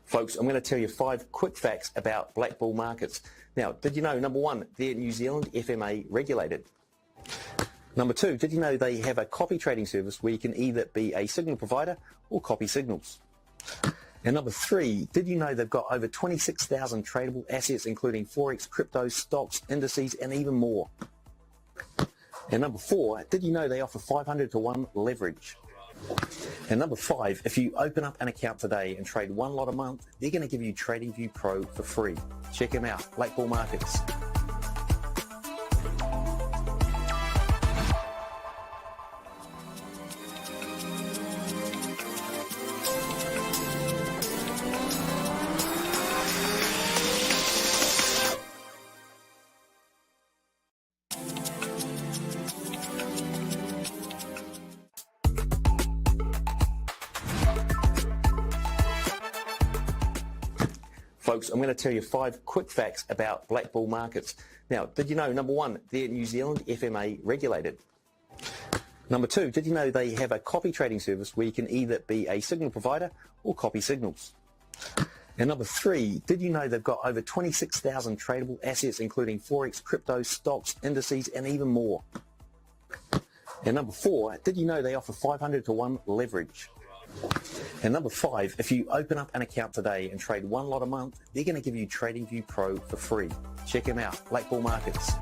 Folks, I'm going to tell you 5 quick facts about black bull markets. Now, did you know, number 1, they're New Zealand FMA regulated? Number 2, did you know they have a copy trading service where you can either be a signal provider or copy signals? And number 3, did you know they've got over 26,000 tradable assets, including Forex, crypto, stocks, indices, and even more? And number 4, did you know they offer 500 to 1 leverage? And number 5, if you open up an account today and trade 1 lot a month, they're going to give you TradingView Pro for free. Check them out, Black Bull Markets. Folks, I'm going to tell you 5 quick facts about black bull markets. Now, did you know, number 1, they're New Zealand FMA regulated? Number 2, did you know they have a copy trading service where you can either be a signal provider or copy signals? And number 3, did you know they've got over 26,000 tradable assets, including Forex, crypto, stocks, indices, and even more? And number 4, did you know they offer 500 to 1 leverage? And number 5, if you open up an account today and trade 1 lot a month, they're going to give you TradingView Pro for free. Check them out, Black Bull Markets.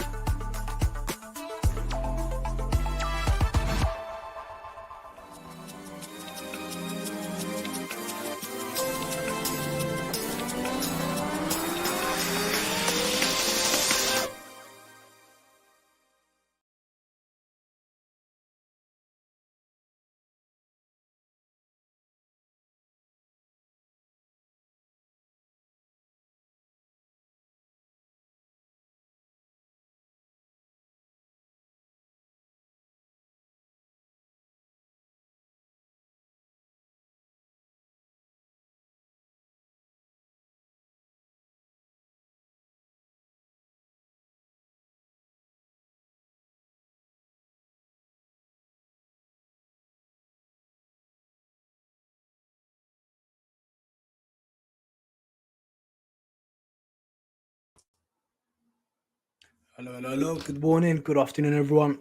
Hello. Good morning, good afternoon, everyone.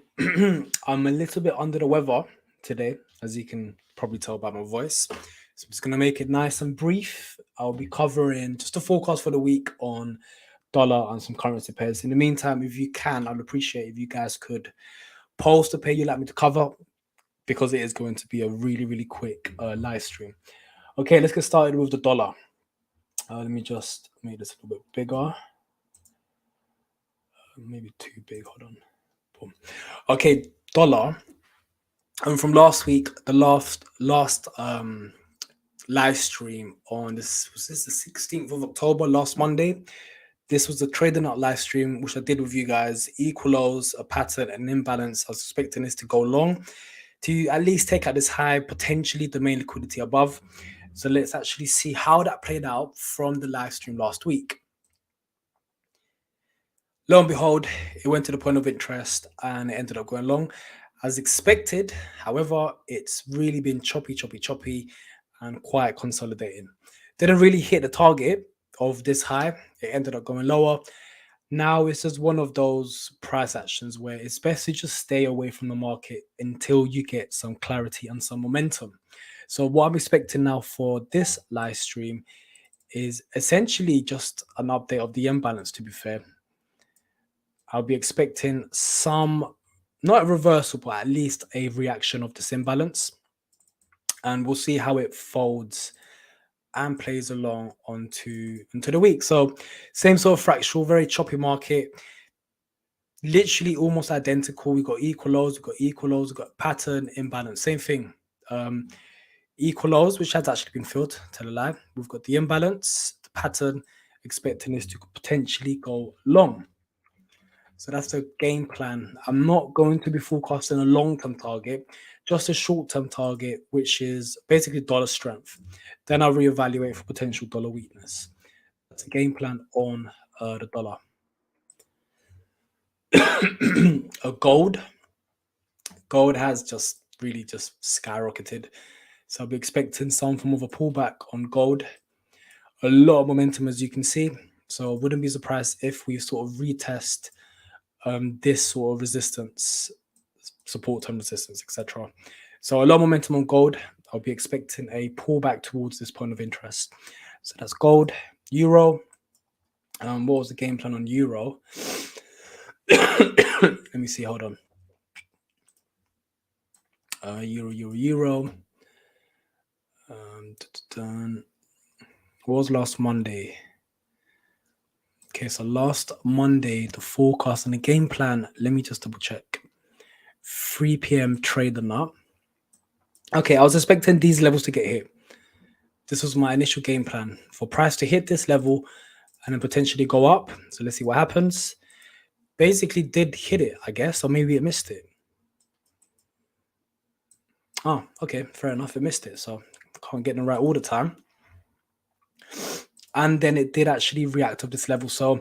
I'm a little bit under the weather today, as you can probably tell by my voice. So I'm just going to make it nice and brief. I'll be covering just a forecast for the week on dollar and some currency pairs. In the meantime, if you can, I'd appreciate if you guys could post a pair you'd like me to cover, because it is going to be a really quick live stream. Okay, let's get started with the dollar. Let me just make this a little bit bigger. Maybe too big. Hold on. Boom. Okay, dollar. And from last week, the last live stream on this, was this the 16th of October, last Monday? This was the trading out live stream, which I did with you guys. Equal lows, a pattern, and imbalance. I was expecting this to go long to at least take out this high, potentially the main liquidity above. So let's actually see how that played out from the live stream last week. Lo and behold, it went to the point of interest and it ended up going long as expected. However, it's really been choppy and quite consolidating. Didn't really hit the target of this high. It ended up going lower. Now it's just one of those price actions where it's best to just stay away from the market until you get some clarity and some momentum. So what I'm expecting now for this live stream is essentially just an update of the imbalance, to be fair. I'll be expecting some, not a reversal, but at least a reaction of this imbalance. And we'll see how it folds and plays along into the week. So same sort of fractal, very choppy market. Literally almost identical. We've got equal lows, we've got pattern, imbalance, same thing. Equal lows, which has actually been filled, tell a lie. We've got the imbalance, the pattern, expecting this to potentially go long. So that's the game plan. I'm not going to be forecasting a long-term target, just a short-term target, which is basically dollar strength. Then I'll reevaluate for potential dollar weakness. That's a game plan on the dollar. Gold has just skyrocketed. So I'll be expecting some form of a pullback on gold. A lot of momentum, as you can see. So I wouldn't be surprised if we sort of retest this sort of resistance, support term resistance, etc. So a lot of momentum on gold. I'll be expecting a pullback towards this point of interest. So that's gold, euro. What was the game plan on euro? Let me see. Hold on. Euro. What was last Monday? Okay, so last Monday, the forecast and the game plan. Let me just double check. 3 p.m. trade them up. Okay, I was expecting these levels to get hit. This was my initial game plan for price to hit this level and then potentially go up. So let's see what happens. Basically did hit it, I guess, or maybe it missed it. Oh, okay, fair enough. It missed it. So can't get it right all the time. And then it did actually react to this level. So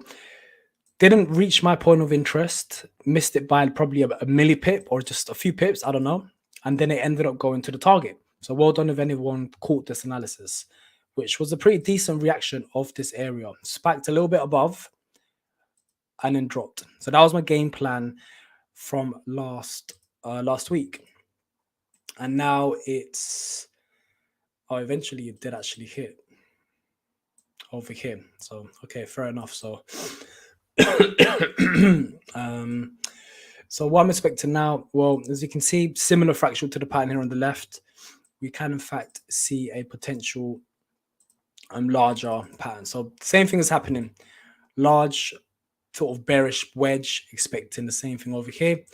didn't reach my point of interest, missed it by probably a milli pip or just a few pips, I don't know. And then it ended up going to the target. So well done if anyone caught this analysis, which was a pretty decent reaction of this area. Spiked a little bit above and then dropped. So that was my game plan from last week. And now it's, eventually it did actually hit over here. So, okay, fair enough. So, so what I'm expecting now, well, as you can see, similar fractal to the pattern here on the left, we can in fact see a potential larger pattern. So same thing is happening. Large sort of bearish wedge, expecting the same thing over here.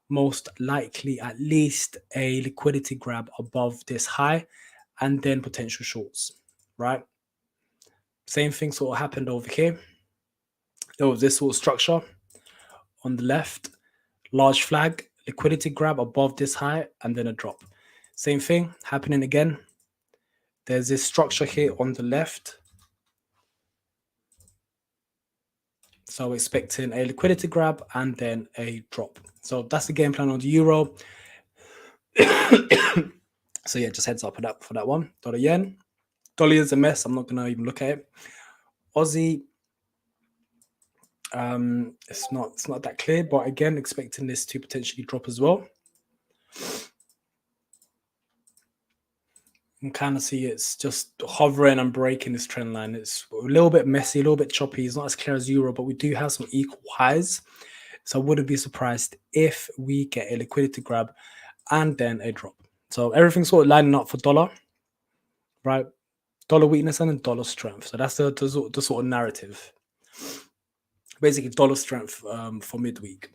Most likely at least a liquidity grab above this high and then potential shorts, right? Same thing sort of happened over here. There was this sort of structure on the left, large flag, liquidity grab above this high, and then a drop. Same thing happening again. There's this structure here on the left. So expecting a liquidity grab and then a drop. So that's the game plan on the euro. So yeah, just heads up for that one. Dollar yen. Dollar is a mess. I'm not going to even look at it. Aussie. It's not that clear, but again, expecting this to potentially drop as well. You can kind of see it's just hovering and breaking this trend line. It's a little bit messy, a little bit choppy. It's not as clear as euro, but we do have some equal highs. So I wouldn't be surprised if we get a liquidity grab and then a drop. So everything's sort of lining up for dollar, right? Dollar weakness and then dollar strength. So that's the sort of narrative. Basically, dollar strength for midweek.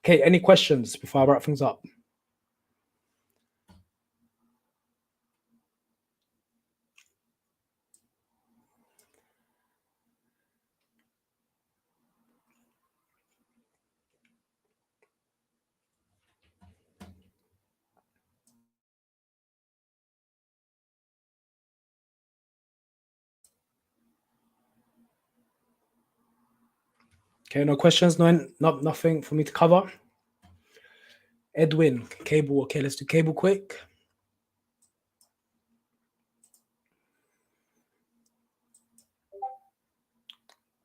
Okay, any questions before I wrap things up? Okay, no questions, nothing for me to cover. Edwin, cable. Okay, let's do cable quick.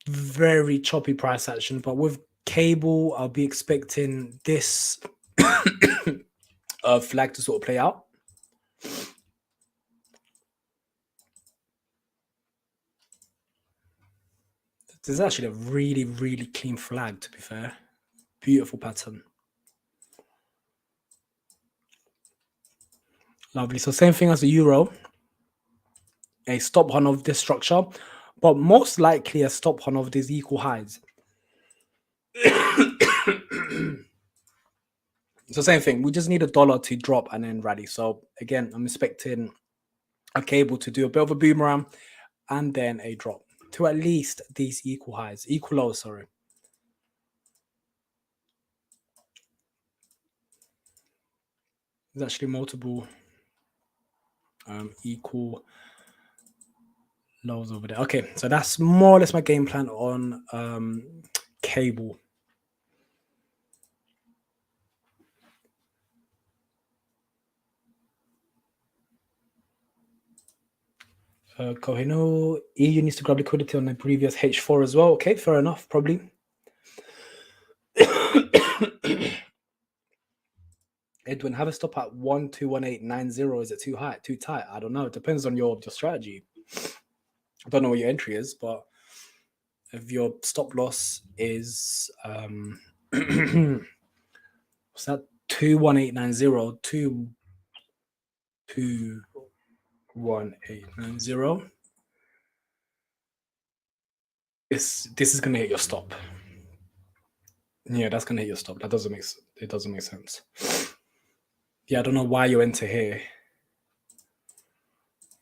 Very choppy price action, but with cable, I'll be expecting this flag to sort of play out. This is actually a really, really clean flag, to be fair. Beautiful pattern. Lovely. So same thing as the euro. A stop hunt of this structure, but most likely a stop hunt of these equal highs. So same thing. We just need a dollar to drop and then rally. So again, I'm expecting a cable to do a bit of a boomerang and then a drop to at least these equal lows, sorry. There's actually multiple equal lows over there. Okay, so that's more or less my game plan on cable. Kohino, EU needs to grab liquidity on the previous H4 as well. Okay, fair enough, probably. Edwin, have a stop at 121890. Is it too high, too tight? I don't know. It depends on your strategy. I don't know what your entry is, but if your stop loss is what's that? 21890, 21890. This is gonna hit your stop. Yeah, that's gonna hit your stop. It doesn't make sense. Yeah, I don't know why you enter here.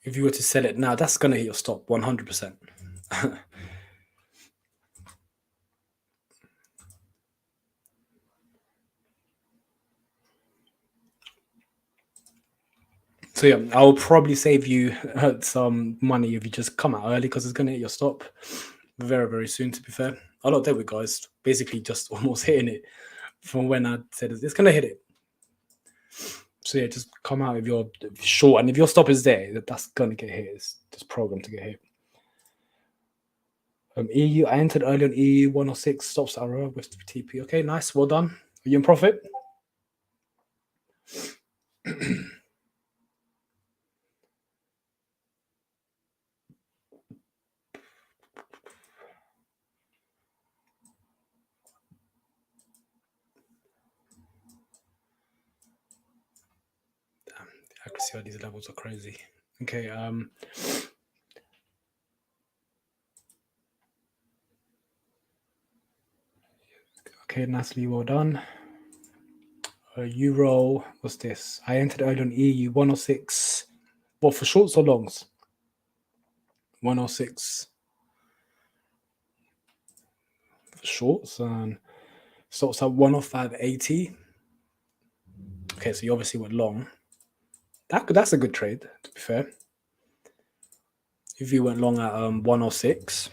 If you were to sell it now, that's gonna hit your stop 100%. So yeah, I'll probably save you some money if you just come out early, because it's gonna hit your stop very, very soon. To be fair, a lot there we go. It's basically just almost hitting it from when I said it's gonna hit it. So yeah, just come out if you're short, and if your stop is there, that's gonna get hit. It's just programmed to get hit. EU, I entered early on EU 106, stops arrow with TP. Okay, nice, well done. Are you in profit? Accuracy of these levels are crazy. Okay, okay, nicely, well done. Euro, what's this? I entered early on EU 106. What, for shorts or longs? 106 for shorts, and stops at 105.80. Okay, so you obviously went long. That's a good trade, to be fair. If you went long at 106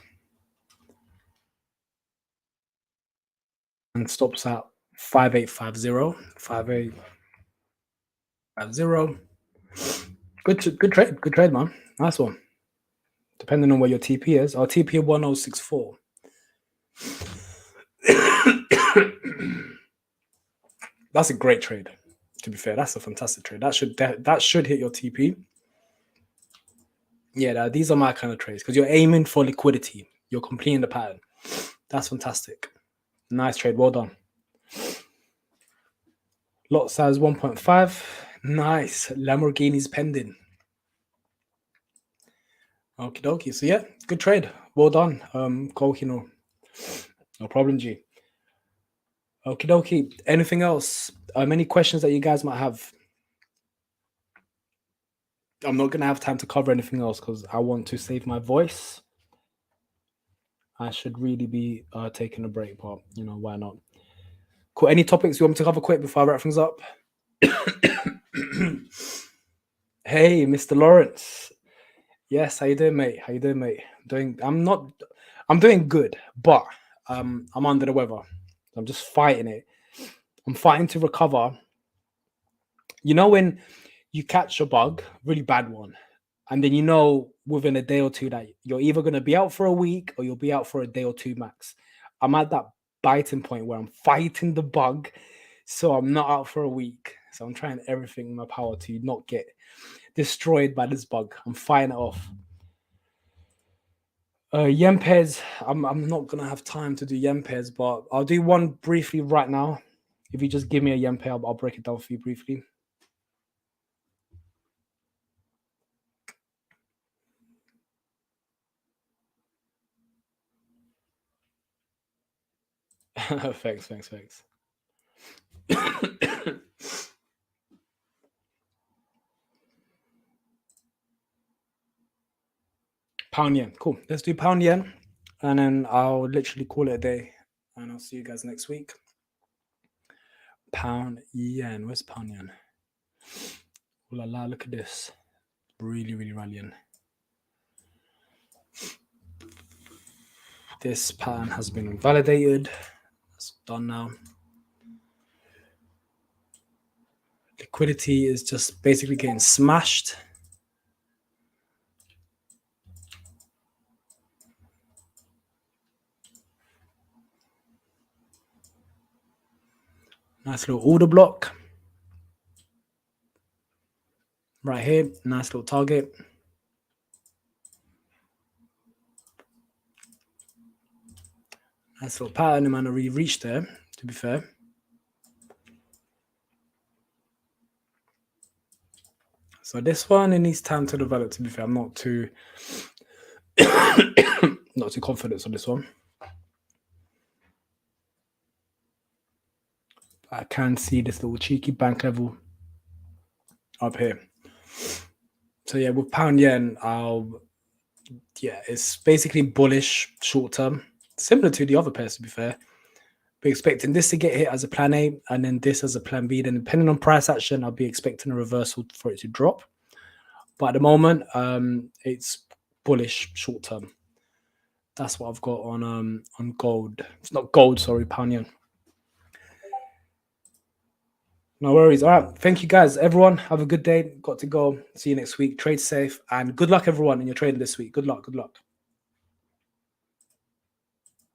and stops at 5850, 5850. Good trade, man. Nice one. Depending on where your TP is. Our TP 1064. That's a great trade. To be fair, that's a fantastic trade. That should hit your TP. Yeah, these are my kind of trades, because you're aiming for liquidity. You're completing the pattern. That's fantastic. Nice trade. Well done. Lot size 1.5. Nice. Lamborghini's pending. Okie dokie. So yeah, good trade. Well done. Kokino. No problem, G. Okie dokie. Anything else? Any questions that you guys might have? I'm not gonna have time to cover anything else because I want to save my voice. I should really be taking a break, but you know, why not? Cool. Any topics you want me to cover quick before I wrap things up? Hey, Mr. Lawrence. Yes, how you doing, mate? How you doing, mate? I'm doing good, but I'm under the weather. I'm just fighting it. I'm fighting to recover. You know, when you catch a bug, really bad one, and then you know within a day or two that you're either going to be out for a week or you'll be out for a day or two max. I'm at that biting point where I'm fighting the bug, so I'm not out for a week. So I'm trying everything in my power to not get destroyed by this bug. I'm fighting it off. Yen pairs, I'm not going to have time to do yen pairs, but I'll do one briefly right now. If you just give me a yen pair, I'll break it down for you briefly. Thanks. Pound yen. Cool. Let's do pound yen. And then I'll literally call it a day. And I'll see you guys next week. Pound yen. Where's pound yen? Oh la la, look at this. Really, really rallying. This pattern has been validated. That's done now. Liquidity is just basically getting smashed. Nice little order block. Right here, nice little target. Nice little pattern. The man already reached there, to be fair. So this one, it needs time to develop, to be fair. I'm not too not too confident on this one. I can see this little cheeky bank level up here. So yeah, with pound yen, it's basically bullish short term, similar to the other pairs, to be fair. Be expecting this to get hit as a plan A and then this as a plan B. Then depending on price action, I'll be expecting a reversal for it to drop. But at the moment, it's bullish short term. That's what I've got on gold. It's not gold, sorry, pound yen. No worries. All right. Thank you, guys. Everyone, have a good day. Got to go. See you next week. Trade safe and good luck, everyone, in your trading this week. Good luck. Good luck.